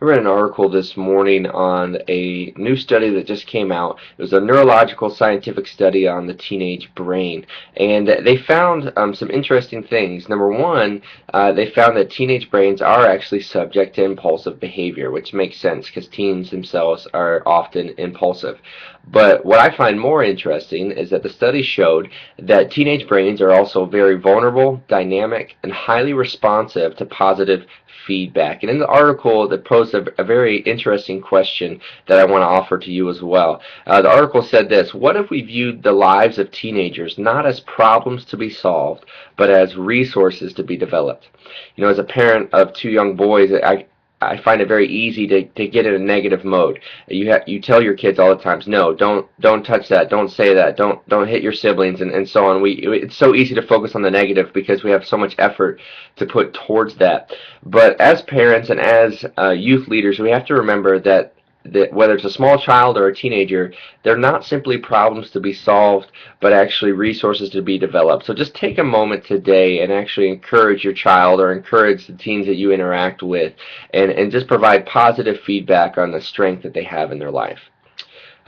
I read an article this morning on a new study that just came out. It was a neurological scientific study on the teenage brain, and they found some interesting things. Number one, they found that teenage brains are actually subject to impulsive behavior, which makes sense because teens themselves are often impulsive. But what I find more interesting is that the study showed that teenage brains are also very vulnerable, dynamic, and highly responsive to positive feedback. And in the article, that posed a very interesting question that I want to offer to you as well. The article said this: what if we viewed the lives of teenagers not as problems to be solved, but as resources to be developed? You know, as a parent of two young boys, I find it very easy to get in a negative mode. You tell your kids all the times, no, don't touch that, don't say that, don't hit your siblings, and so on. It's so easy to focus on the negative because we have so much effort to put towards that. But as parents and as youth leaders, we have to remember that whether it's a small child or a teenager, they're not simply problems to be solved, but actually resources to be developed. So just take a moment today and actually encourage your child or encourage the teens that you interact with, and just provide positive feedback on the strength that they have in their life.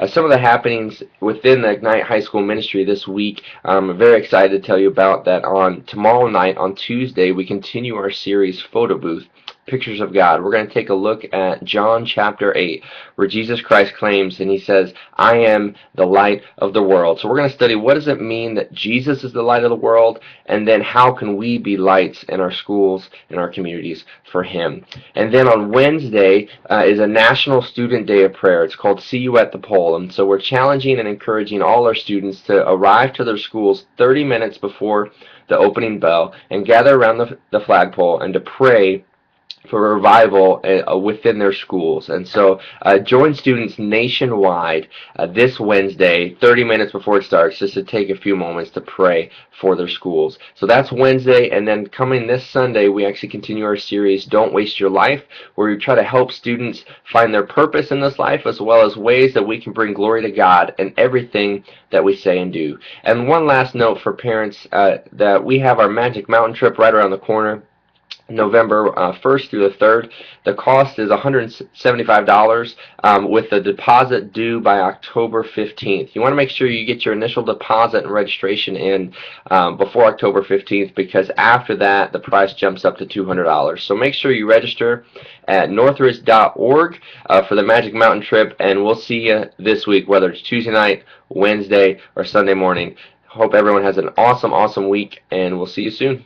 Some of the happenings within the Ignite High School ministry this week, I'm very excited to tell you about that. On tomorrow night, on Tuesday, we continue our series Photo Booth, Pictures of God. We're going to take a look at John chapter 8, where Jesus Christ claims, and he says, I am the light of the world. So we're going to study what does it mean that Jesus is the light of the world, and then how can we be lights in our schools, in our communities for him. And then on Wednesday is a National Student Day of Prayer. It's called See You at the Pole. And so we're challenging and encouraging all our students to arrive to their schools 30 minutes before the opening bell and gather around the flagpole and to pray for revival within their schools. And so join students nationwide this Wednesday, 30 minutes before it starts, just to take a few moments to pray for their schools. So that's Wednesday, and then coming this Sunday, we actually continue our series, Don't Waste Your Life, where we try to help students find their purpose in this life, as well as ways that we can bring glory to God in everything that we say and do. And one last note for parents, that we have our Magic Mountain trip right around the corner, November 1st through the 3rd. The cost is $175 with the deposit due by October 15th. You want to make sure you get your initial deposit and registration in before October 15th, because after that the price jumps up to $200. So make sure you register at northridge.org for the Magic Mountain trip, and we'll see you this week, whether it's Tuesday night, Wednesday, or Sunday morning. Hope everyone has an awesome week, and we'll see you soon.